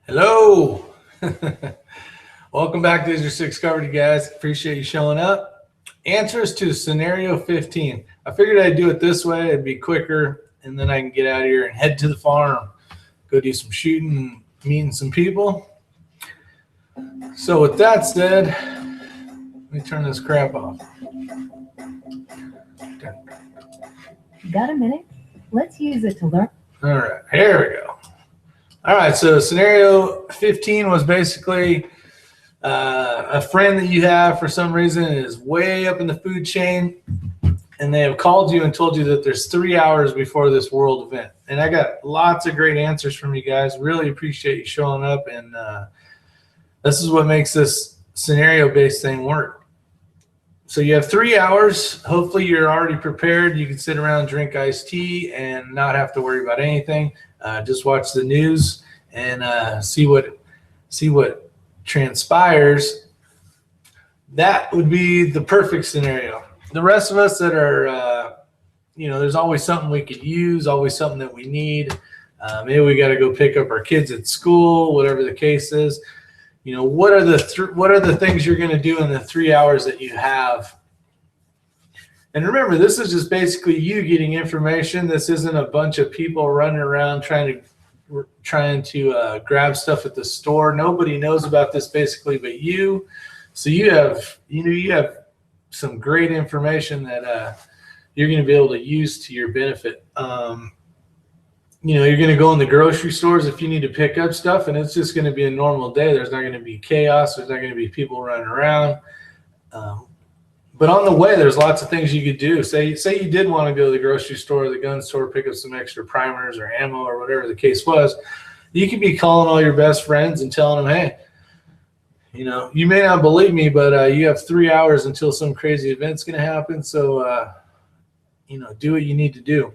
Hello. Welcome back to Isyour6covered, you guys. Appreciate you showing up. Answers to scenario 15. I figured I'd do it this way. It'd be quicker, and then I can get out of here and head to the farm, go do some shooting and meeting some people. So with that said, let me turn this crap off. Got a minute? Let's use it to learn. All right, here we go. All right, so scenario 15 was basically a friend that you have for some reason is way up in the food chain, and they have called you and told you that there's 3 hours before this world event. And I got lots of great answers from you guys. Really appreciate you showing up, and this is what makes this scenario-based thing work. So you have 3 hours. Hopefully you're already prepared. You can sit around, drink iced tea, and not have to worry about anything. Just watch the news and see what transpires. That would be the perfect scenario. The rest of us that are, there's always something we could use, always something that we need. Maybe we got to go pick up our kids at school, whatever the case is. What are the things you're going to do in the 3 hours that you have? And remember, this is just basically you getting information. This isn't a bunch of people running around trying to grab stuff at the store. Nobody knows about this basically but you. So you have some great information that you're going to be able to use to your benefit. You're going to go in the grocery stores if you need to pick up stuff, and it's just going to be a normal day. There's not going to be chaos. There's not going to be people running around. But on the way, there's lots of things you could do. Say you did want to go to the grocery store or the gun store, pick up some extra primers or ammo or whatever the case was. You could be calling all your best friends and telling them, hey, you may not believe me, but you have 3 hours until some crazy event's going to happen. So, do what you need to do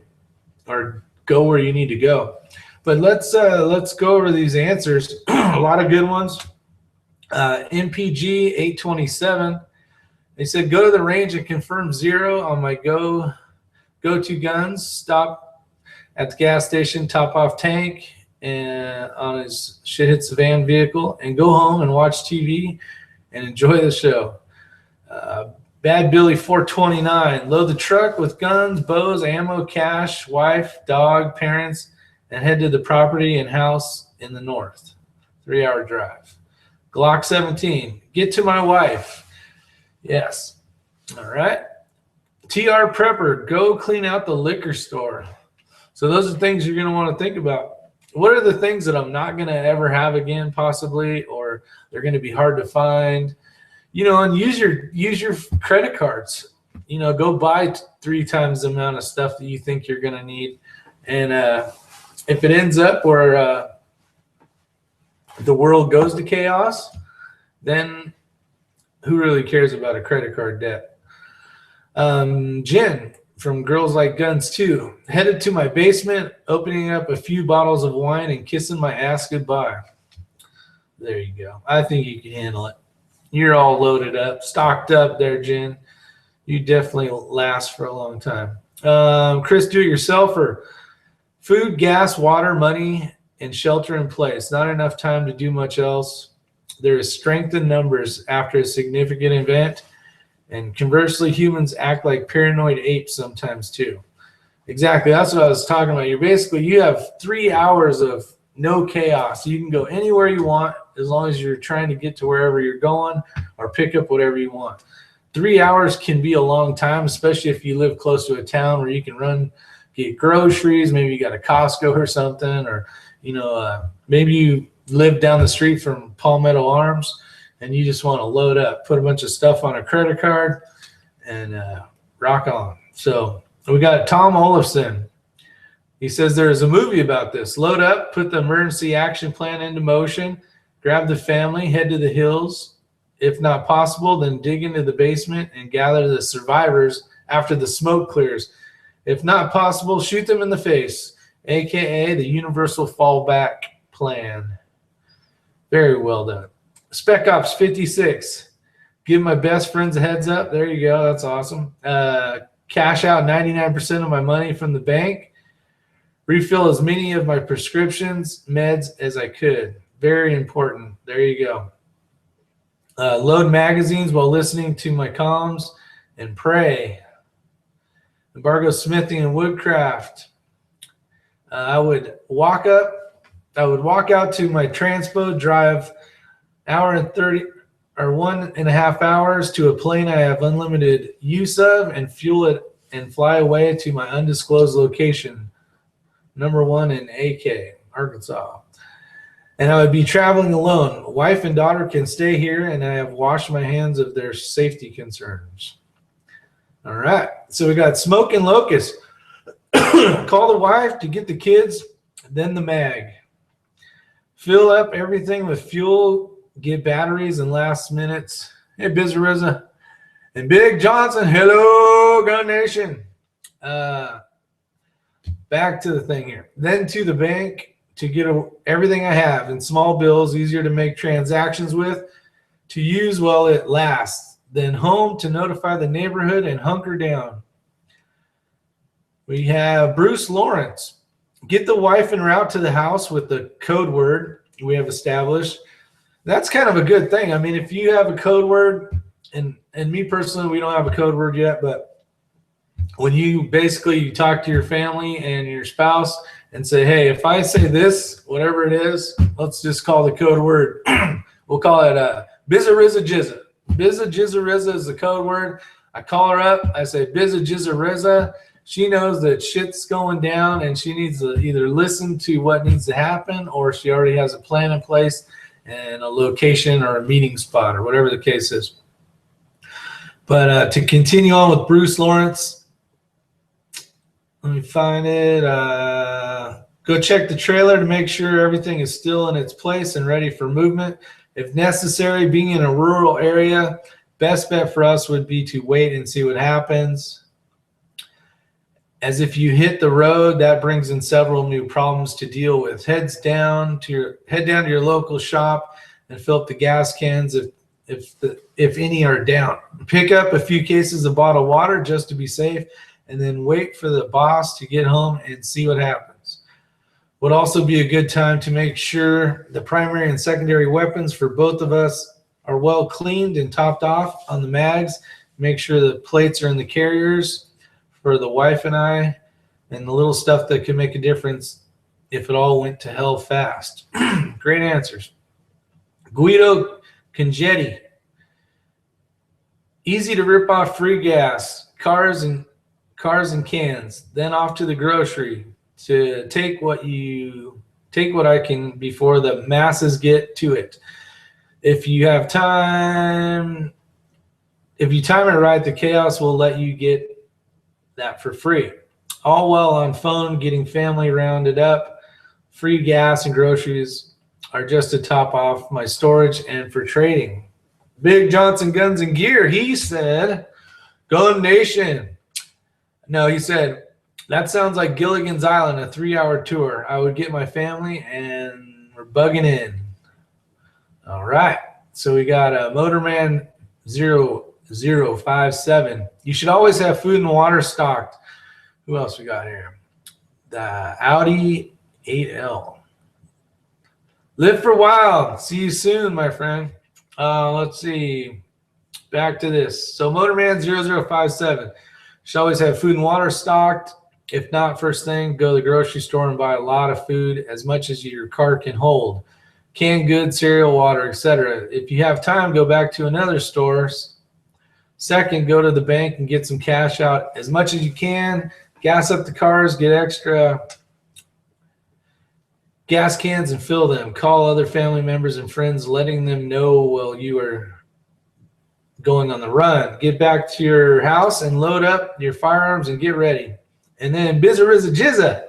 or go where you need to go. But let's go over these answers. A lot of good ones. MPG 827. They said, go to the range and confirm 0 on my go-to guns. Stop at the gas station, top off tank, and on his shit hits the van vehicle, and go home and watch TV and enjoy the show. Bad Billy 429. Load the truck with guns, bows, ammo, cash, wife, dog, parents, and head to the property and house in the north. 3 hour drive. Glock 17. Get to my wife. Yes. All right. TR Prepper, go clean out the liquor store. So those are things you're going to want to think about. What are the things that I'm not going to ever have again, possibly, or they're going to be hard to find? And use your credit cards. Go buy 3 times the amount of stuff that you think you're going to need. And if it ends up where the world goes to chaos, then who really cares about a credit card debt? Jen from Girls Like Guns 2. Headed to my basement, opening up a few bottles of wine and kissing my ass goodbye. There you go. I think you can handle it. You're all loaded up, stocked up there, Jen. You definitely last for a long time. Chris, do-it-yourselfer. Food, gas, water, money, and shelter in place. Not enough time to do much else. There is strength in numbers after a significant event, and conversely, humans act like paranoid apes sometimes too. Exactly, that's what I was talking about. You have 3 hours of no chaos. You can go anywhere you want as long as you're trying to get to wherever you're going or pick up whatever you want. 3 hours can be a long time, especially if you live close to a town where you can run, get groceries. Maybe you got a Costco or something, or maybe you live down the street from Palmetto Arms and you just want to load up, put a bunch of stuff on a credit card, and rock on. So we got Tom Olafson. He says there is a movie about this. Load up, put the emergency action plan into motion, grab the family, head to the hills. If not possible, then dig into the basement and gather the survivors after the smoke clears. If not possible, shoot them in the face, aka the universal fallback plan. Very well done. Spec Ops 56. Give my best friends a heads up. There you go. That's awesome. Cash out 99% of my money from the bank. Refill as many of my prescriptions, meds as I could. Very important. There you go. Load magazines while listening to my comms and pray. Embargo smithing and woodcraft. I would walk out to my transpo, drive hour and 30 or 1.5 hours to a plane I have unlimited use of and fuel it and fly away to my undisclosed location, number 1 in AK, Arkansas. And I would be traveling alone. Wife and daughter can stay here, and I have washed my hands of their safety concerns. All right. So we got smoke and locust. Call the wife to get the kids, then the mag. Fill up everything with fuel, get batteries and last minutes. Hey, Bizarrizza. And Big Johnson, hello, Gun Nation. Back to the thing here. Then to the bank to get everything I have in small bills, easier to make transactions with, to use while it lasts. Then home to notify the neighborhood and hunker down. We have Bruce Lawrence. Get the wife en route to the house with the code word we have established. That's kind of a good thing. I mean, if you have a code word, and me personally, we don't have a code word yet, but when you talk to your family and your spouse and say, hey, if I say this, whatever it is, let's just call the code word. We'll call it Bizarrizza Jizza. Bizza Jizza Rizza is the code word. I call her up. I say, Bizza Jizza Rizza. She knows that shit's going down and she needs to either listen to what needs to happen or she already has a plan in place and a location or a meeting spot or whatever the case is. But to continue on with Bruce Lawrence, let me find it. Go check the trailer to make sure everything is still in its place and ready for movement. If necessary, being in a rural area, best bet for us would be to wait and see what happens. As if you hit the road, that brings in several new problems to deal with. Head down to your local shop and fill up the gas cans if any are down. Pick up a few cases of bottled water just to be safe, and then wait for the boss to get home and see what happens. Would also be a good time to make sure the primary and secondary weapons for both of us are well cleaned and topped off on the mags. Make sure the plates are in the carriers for the wife and I, and the little stuff that can make a difference if it all went to hell fast. Great answers. Guido Congetti. Easy to rip off free gas, cars and cans, then off to the grocery to take what I can before the masses get to it. If you time it right, the chaos will let you get that for free. All while on phone, getting family rounded up. Free gas and groceries are just to top off my storage and for trading. Big Johnson Guns and Gear, he said, Gun Nation. No, he said, that sounds like Gilligan's Island, a 3-hour tour. I would get my family and we're bugging in. All right. So we got a Motorman 0057. You should always have food and water stocked. Who else we got here? The Audi 8L. Live for wild. See you soon, my friend. Let's see. Back to this. So Motorman 0057. Should always have food and water stocked. If not, first thing, go to the grocery store and buy a lot of food, as much as your cart can hold. Canned goods, cereal, water, etc. If you have time, go back to another store. Second, go to the bank and get some cash out as much as you can. Gas up the cars, get extra gas cans and fill them. Call other family members and friends, letting them know while you are going on the run. Get back to your house and load up your firearms and get ready. And then Bizarrizza Jizza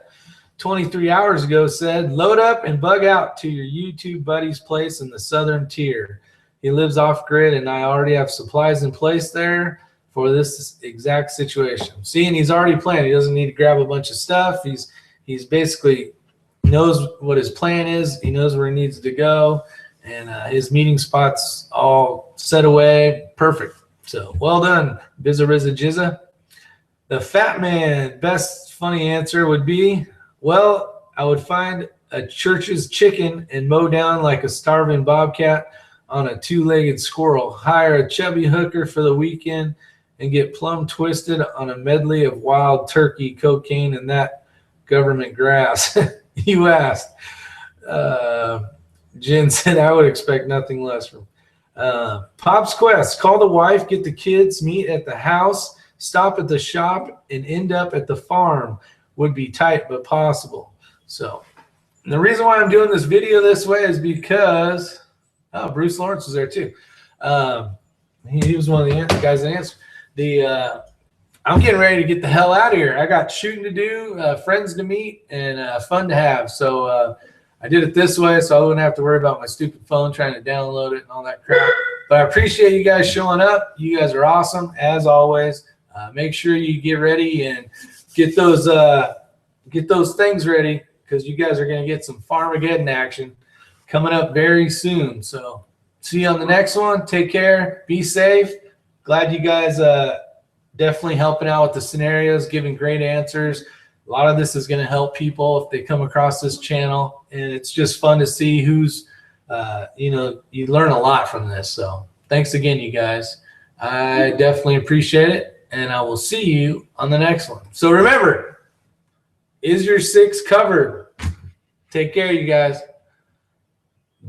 23 hours ago said, load up and bug out to your YouTube buddy's place in the southern tier. He lives off grid and I already have supplies in place there for this exact situation. See, and he's already planned. He doesn't need to grab a bunch of stuff. He's basically knows what his plan is. He knows where he needs to go. And his meeting spot's all set away. Perfect. So well done, Bizarrizza Jizza. The Fat Man, best funny answer would be, well, I would find a church's chicken and mow down like a starving bobcat on a two-legged squirrel. Hire a chubby hooker for the weekend and get plumb twisted on a medley of wild turkey, cocaine, and that government grass. You asked. Jen said, I would expect nothing less from Pop's Quest. Call the wife, get the kids, meet at the house, stop at the shop, and end up at the farm. Would be tight, but possible. So the reason why I'm doing this video this way is because Bruce Lawrence was there too. He was one of the guys that answered. I'm getting ready to get the hell out of here. I got shooting to do, friends to meet, and fun to have. So I did it this way so I wouldn't have to worry about my stupid phone trying to download it and all that crap. But I appreciate you guys showing up. You guys are awesome, as always. Make sure you get ready and get those things ready, because you guys are going to get some Farmageddon action coming up very soon. So see you on the next one. Take care. Be safe. Glad you guys definitely helping out with the scenarios, giving great answers. A lot of this is going to help people if they come across this channel, and it's just fun to see who's, you learn a lot from this. So thanks again, you guys. I definitely appreciate it, and I will see you on the next one. So remember, is your 6 covered? Take care, you guys.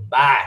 Bye.